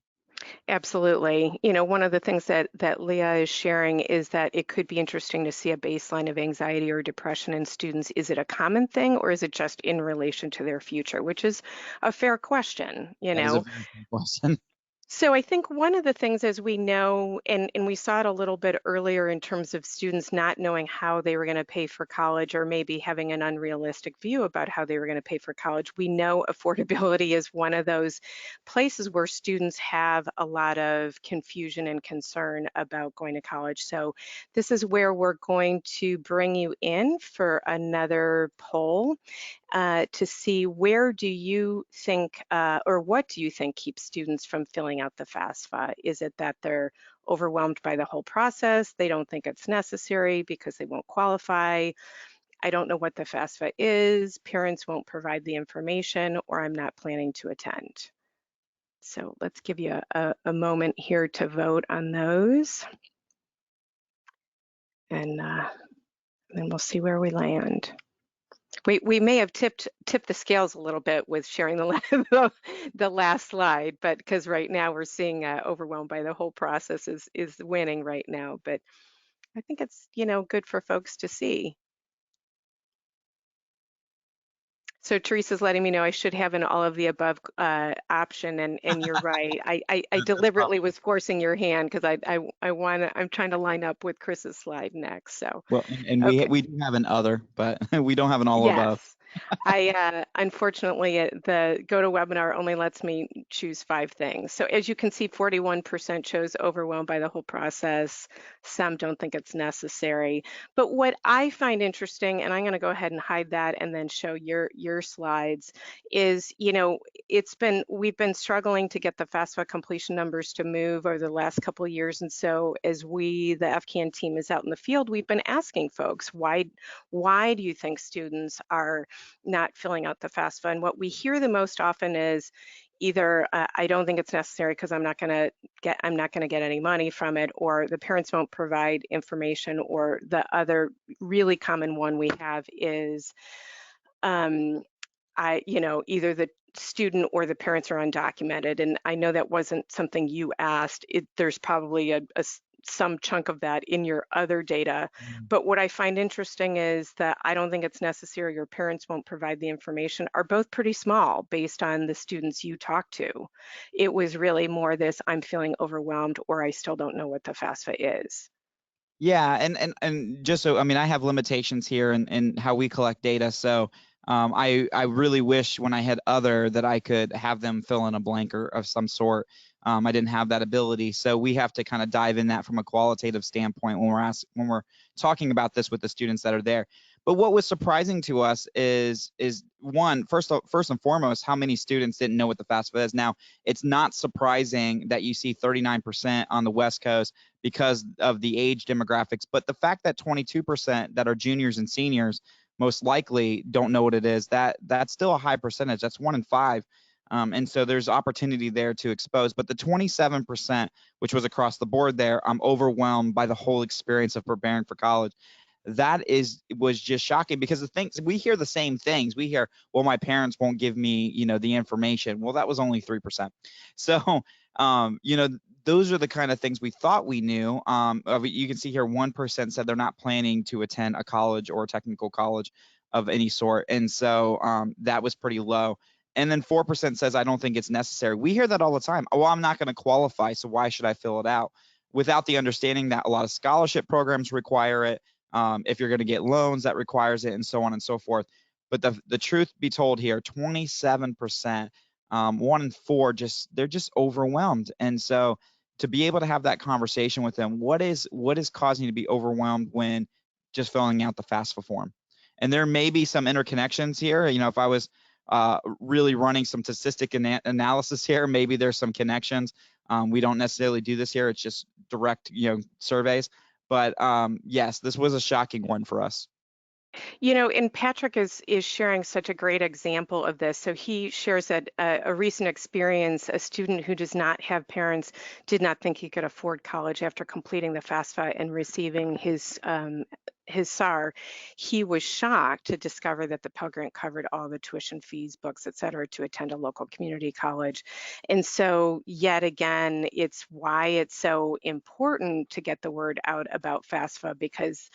Absolutely. One of the things that Leah is sharing is that it could be interesting to see a baseline of anxiety or depression in students. Is it a common thing, or is it just in relation to their future? Which is a fair question, That is a very good question. So I think one of the things, as we know, and we saw it a little bit earlier in terms of students not knowing how they were going to pay for college, or maybe having an unrealistic view about how they were going to pay for college. We know affordability is one of those places where students have a lot of confusion and concern about going to college. So this is where we're going to bring you in for another poll to see, where do you think, or what do you think keeps students from filling out the FAFSA? Is it that they're overwhelmed by the whole process, they don't think it's necessary because they won't qualify, I don't know what the FAFSA is, parents won't provide the information, or I'm not planning to attend? So let's give you a moment here to vote on those, and then we'll see where we land. We may have tipped the scales a little bit with sharing the last slide, but because right now we're seeing overwhelmed by the whole process is winning right now. But I think it's good for folks to see. So Teresa's letting me know I should have an all of the above option, and you're right. I That's deliberately probably was forcing your hand because I'm trying to line up with Chris's slide next. So well, and we okay. we do have an other, but we don't have an all Yes. above. Unfortunately, the GoToWebinar only lets me choose 5 things. So as you can see, 41% chose overwhelmed by the whole process. Some don't think it's necessary. But what I find interesting, and I'm going to go ahead and hide that and then show your slides, is, we've been struggling to get the FAFSA completion numbers to move over the last couple of years. And so as the FCAN team is out in the field, we've been asking folks, why do you think students are not filling out the FAFSA? And what we hear the most often is either I don't think it's necessary because I'm not going to get any money from it, or the parents won't provide information, or the other really common one we have is either the student or the parents are undocumented. And I know that wasn't something you asked. There's probably some chunk of that in your other data. But what I find interesting is that I don't think it's necessary or parents won't provide the information are both pretty small based on the students you talk to. It was really more this, I'm feeling overwhelmed, or I still don't know what the FAFSA is. Yeah, and just so, I mean, I have limitations here in how we collect data. So I really wish when I had other that I could have them fill in a blank or of some sort. I didn't have that ability, so we have to kind of dive in that from a qualitative standpoint when we're talking about this with the students that are there. But what was surprising to us is one, first and foremost, how many students didn't know what the FAFSA is. Now, it's not surprising that you see 39% on the West Coast because of the age demographics, but the fact that 22% that are juniors and seniors most likely don't know what it is, that's still a high percentage. That's 1 in 5. And so there's opportunity there to expose. But the 27%, which was across the board there, I'm overwhelmed by the whole experience of preparing for college. Was just shocking, because the things we hear, the same things we hear, well, my parents won't give me, the information. Well, that was only 3%. So those are the kind of things we thought we knew. You can see here 1% said they're not planning to attend a college or a technical college of any sort, and so that was pretty low. And then 4% says, I don't think it's necessary. We hear that all the time. Oh, well, I'm not going to qualify, so why should I fill it out? Without the understanding that a lot of scholarship programs require it. If you're going to get loans, that requires it, and so on and so forth. But the truth be told here, 27%, 1 in 4, they're just overwhelmed. And so to be able to have that conversation with them, what is causing you to be overwhelmed when just filling out the FAFSA form? And there may be some interconnections here. If I was really running some statistic analysis here, maybe there's some connections. We don't necessarily do this here. It's just direct, surveys. But yes, this was a shocking one for us. And Patrick is sharing such a great example of this. So he shares that a recent experience, a student who does not have parents did not think he could afford college after completing the FAFSA and receiving his SAR. He was shocked to discover that the Pell Grant covered all the tuition fees, books, et cetera, to attend a local community college. And so yet again, it's why it's so important to get the word out about FAFSA, because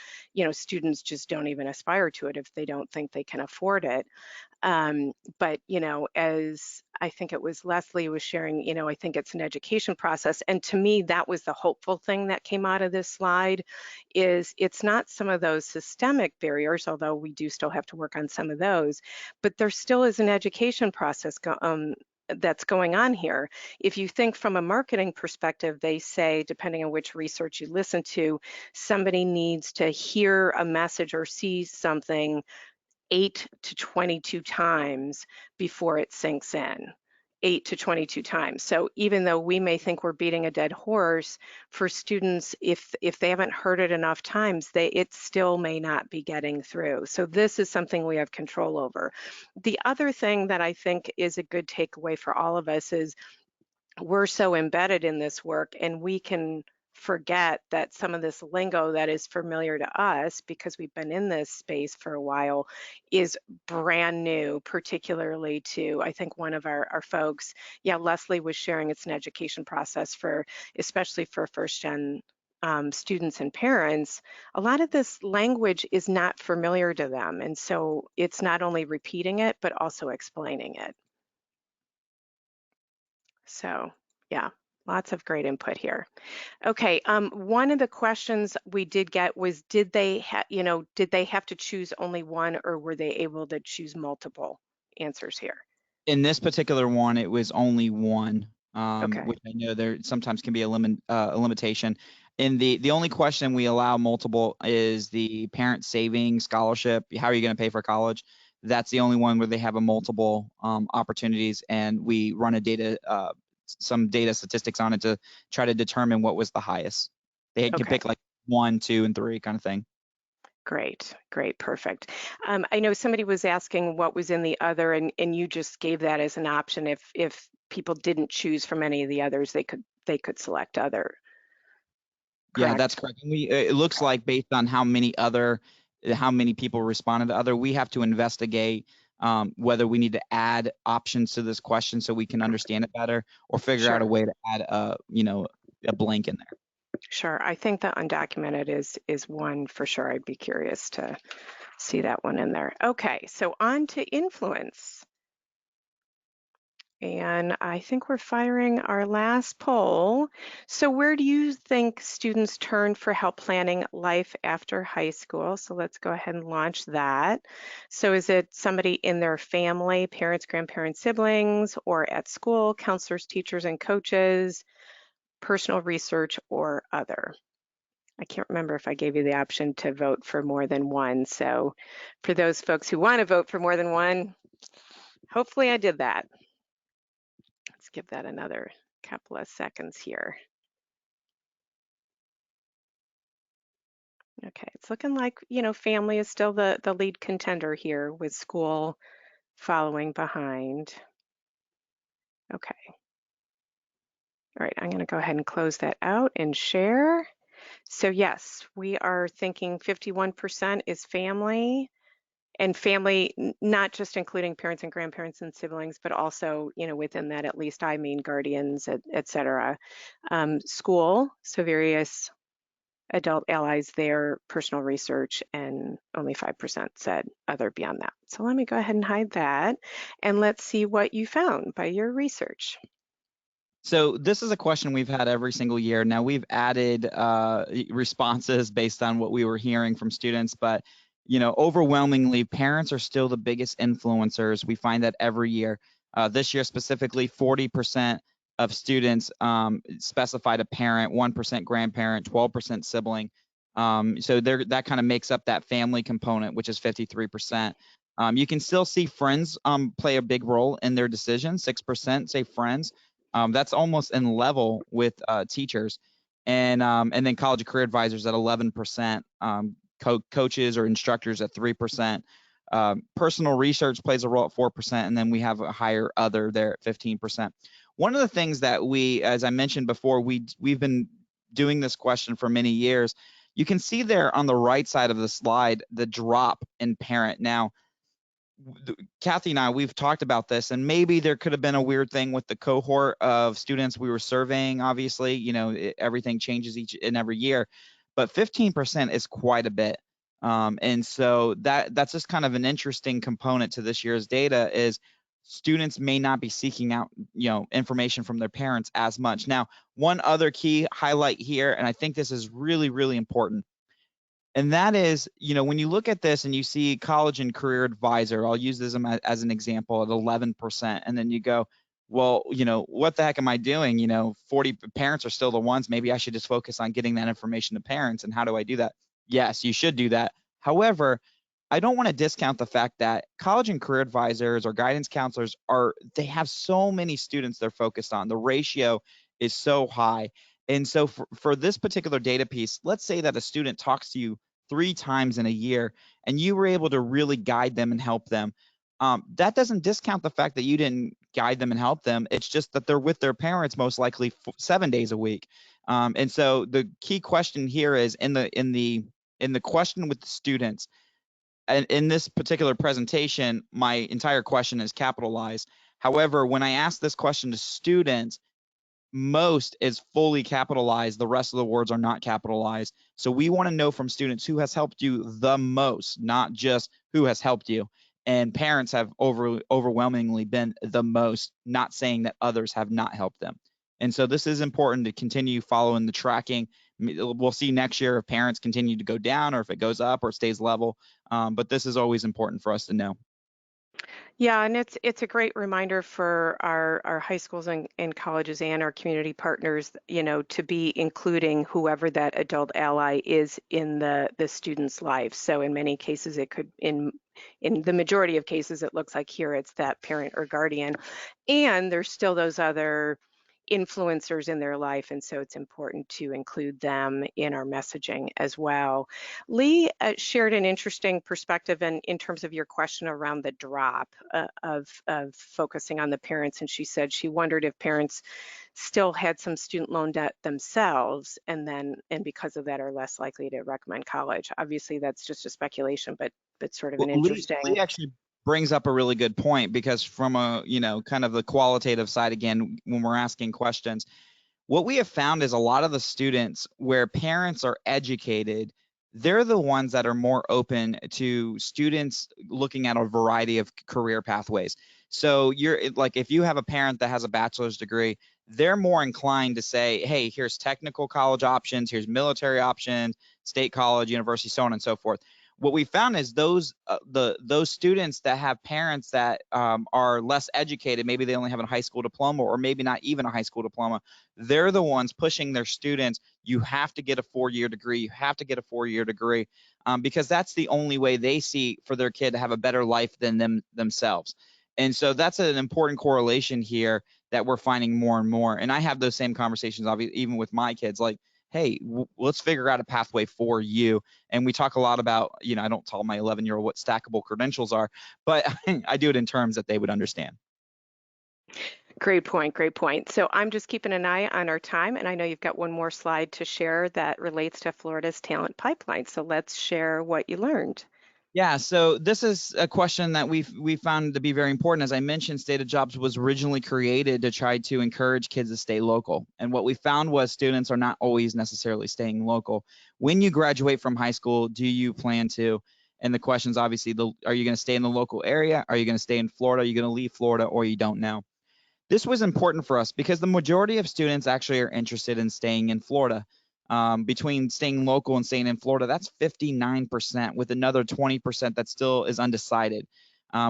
students just don't even aspire to it if they don't think they can afford it. But as I think it was Leslie was sharing, I think it's an education process. And to me, that was the hopeful thing that came out of this slide, is it's not some of those systemic barriers, although we do still have to work on some of those, but there still is an education process that's going on here. If you think from a marketing perspective, they say, depending on which research you listen to, somebody needs to hear a message or see something 8 to 22 times before it sinks in. 8 to 22 times. So even though we may think we're beating a dead horse, for students, if they haven't heard it enough times, it still may not be getting through. So this is something we have control over. The other thing that I think is a good takeaway for all of us is we're so embedded in this work, and we can forget that some of this lingo that is familiar to us because we've been in this space for a while is brand new, particularly to, I think, one of our folks. Yeah, Leslie was sharing it's an education process especially for first gen students and parents. A lot of this language is not familiar to them. And so it's not only repeating it, but also explaining it. So, yeah. Lots of great input here. Okay, one of the questions we did get was, did they have to choose only one, or were they able to choose multiple answers here? In this particular one, it was only one, Okay, which I know there sometimes can be a limitation. In the only question we allow multiple is the parent saving scholarship. How are you going to pay for college? That's the only one where they have a multiple opportunities, and we run some data statistics on it to try to determine what was the highest. They can okay. pick like 1, 2, and 3 kind of thing. Great, great, perfect. I know somebody was asking what was in the other, and you just gave that as an option. If people didn't choose from any of the others, they could select other, Yeah, that's correct? correct. And it looks like based on how many people responded to other, we have to investigate whether we need to add options to this question so we can understand it better, or figure out a Sure, way to add a blank in there. sure. I think the undocumented is one for sure. I'd be curious to see that one in there. Okay, so on to influence. And I think we're firing our last poll. So where do you think students turn for help planning life after high school? So let's go ahead and launch that. So is it somebody in their family, parents, grandparents, siblings, or at school, counselors, teachers, and coaches, personal research, or other? I can't remember if I gave you the option to vote for more than one. So for those folks who want to vote for more than one, hopefully I did that. Let's give that another couple of seconds here. Okay, it's looking like, family is still the lead contender here with school following behind. Okay, all right, I'm going to go ahead and close that out and share. So yes, we are thinking 51% is family, and family, not just including parents and grandparents and siblings, but also, within that, at least I mean guardians, et cetera. School, so various adult allies there, personal research, and only 5% said other beyond that. So let me go ahead and hide that, and let's see what you found by your research. So this is a question we've had every single year. Now we've added responses based on what we were hearing from students, but overwhelmingly, parents are still the biggest influencers. We find that every year. This year specifically, 40% of students specified a parent, 1% grandparent, 12% sibling. So that kind of makes up that family component, which is 53%. You can still see friends play a big role in their decision. 6% say friends. That's almost in level with teachers, and then college and career advisors at 11%, coaches or instructors at 3%. Personal research plays a role at 4%, and then we have a higher other there at 15%. One of the things that we, as I mentioned before, we've been doing this question for many years. You can see there on the right side of the slide the drop in parent. Now, Kathy and I, we've talked about this, and maybe there could have been a weird thing with the cohort of students we were surveying. Obviously, everything changes each and every year, but 15% is quite a bit. And so that's just kind of an interesting component to this year's data is students may not be seeking out, information from their parents as much. Now, one other key highlight here, and I think this is really, really important, and that is, when you look at this and you see college and career advisor, I'll use this as an example at 11%, and then you go, well, what the heck am I doing? 40 parents are still the ones. Maybe I should just focus on getting that information to parents. And how do I do that? Yes, you should do that. However, I don't want to discount the fact that college and career advisors or guidance counselors they have so many students they're focused on. The ratio is so high. And so for this particular data piece, let's say that a student talks to you 3 times in a year and you were able to really guide them and help them. That doesn't discount the fact that you didn't guide them and help them. It's just that they're with their parents most likely 7 days a week. And so the key question here is in the question with the students, and in this particular presentation, my entire question is capitalized. However, when I ask this question to students, most is fully capitalized. The rest of the words are not capitalized. So we want to know from students who has helped you the most, not just who has helped you. And parents have overwhelmingly been the most, not saying that others have not helped them. And so this is important to continue following the tracking. We'll see next year if parents continue to go down or if it goes up or stays level. But this is always important for us to know. Yeah, and it's a great reminder for our high schools and colleges and our community partners, to be including whoever that adult ally is in the student's life. So in many cases, it could in the majority of cases, it looks like here it's that parent or guardian, and there's still those other influencers in their life, and so it's important to include them in our messaging as well. Lee shared an interesting perspective in terms of your question around the drop of focusing on the parents. And she said she wondered if parents still had some student loan debt themselves and because of that are less likely to recommend college. Obviously, that's just a speculation, but sort of Well, an Lee interesting. actually brings up a really good point because from a, kind of the qualitative side again, when we're asking questions, what we have found is a lot of the students where parents are educated, they're the ones that are more open to students looking at a variety of career pathways. So like, if you have a parent that has a bachelor's degree, they're more inclined to say, hey, here's technical college options, here's military options, state college, university, so on and so forth. What we found is those students that have parents that are less educated, maybe they only have a high school diploma or maybe not even a high school diploma, they're the ones pushing their students. You have to get a 4-year degree. You have to get a 4-year degree because that's the only way they see for their kid to have a better life than themselves. And so that's an important correlation here that we're finding more and more. And I have those same conversations, obviously, even with my kids, like, hey, let's figure out a pathway for you. And we talk a lot about, I don't tell my 11-year-old what stackable credentials are, but I do it in terms that they would understand. Great point, great point. So I'm just keeping an eye on our time, and I know you've got one more slide to share that relates to Florida's talent pipeline. So let's share what you learned. Yeah, so this is a question that we found to be very important. As I mentioned, State of Jobs was originally created to try to encourage kids to stay local. And what we found was students are not always necessarily staying local. When you graduate from high school, do you plan to? And the question is obviously, are you going to stay in the local area? Are you going to stay in Florida? Are you going to leave Florida, or you don't know? This was important for us because the majority of students actually are interested in staying in Florida. Between staying local and staying in Florida, that's 59%, with another 20% that still is undecided,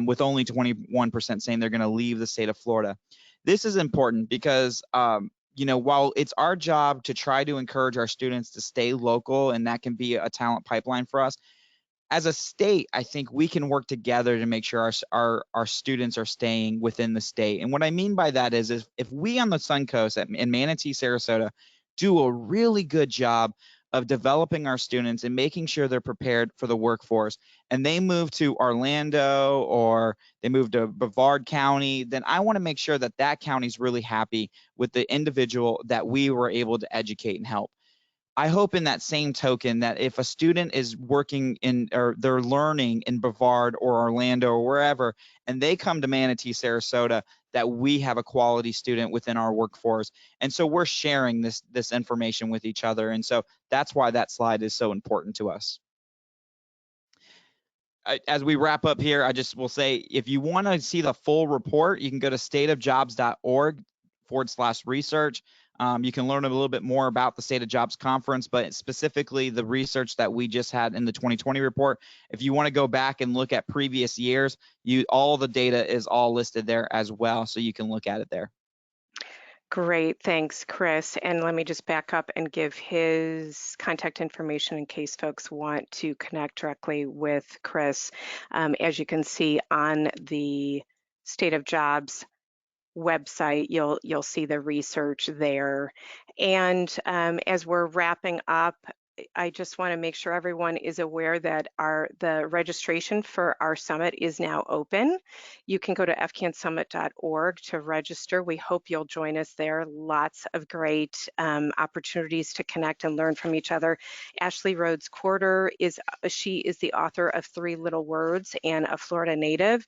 with only 21% saying they're going to leave the state of Florida. This is important because, while it's our job to try to encourage our students to stay local, and that can be a talent pipeline for us, as a state, I think we can work together to make sure our students are staying within the state. And what I mean by that is if we on the Suncoast in Manatee, Sarasota, do a really good job of developing our students and making sure they're prepared for the workforce, and they move to Orlando or they move to Brevard County, then I want to make sure that that county is really happy with the individual that we were able to educate and help. I hope in that same token that if a student is working in or they're learning in Brevard or Orlando or wherever, and they come to Manatee, Sarasota, that we have a quality student within our workforce. And so we're sharing this information with each other. And so that's why that slide is so important to us. As we wrap up here, I just will say, if you want to see the full report, you can go to stateofjobs.org/research. You can learn a little bit more about the State of Jobs Conference, but specifically the research that we just had in the 2020 report. If you want to go back and look at previous years, all the data is all listed there as well, so you can look at it there. Great, thanks, Chris. And let me just back up and give his contact information in case folks want to connect directly with Chris. As you can see on the State of Jobs website, you'll see the research there. And as we're wrapping up, I just want to make sure everyone is aware that the registration for our summit is now open. You can go to fcansummit.org to register. We hope you'll join us there. Lots of great opportunities to connect and learn from each other. Ashley Rhodes Quarter she is the author of Three Little Words and a Florida native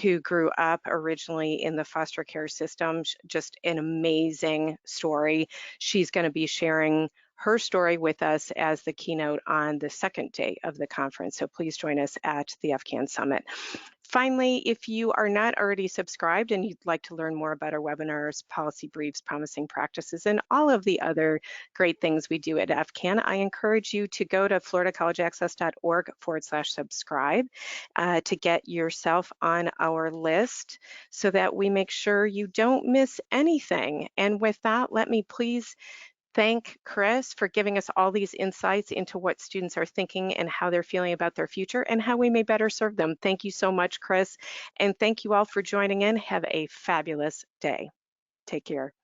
who grew up originally in the foster care system. Just an amazing story. She's going to be sharing her story with us as the keynote on the second day of the conference. So please join us at the FCAN Summit. Finally, if you are not already subscribed and you'd like to learn more about our webinars, policy briefs, promising practices, and all of the other great things we do at FCAN, I encourage you to go to floridacollegeaccess.org/subscribe to get yourself on our list so that we make sure you don't miss anything. And with that, let me please thank Chris for giving us all these insights into what students are thinking and how they're feeling about their future and how we may better serve them. Thank you so much, Chris. And thank you all for joining in. Have a fabulous day. Take care.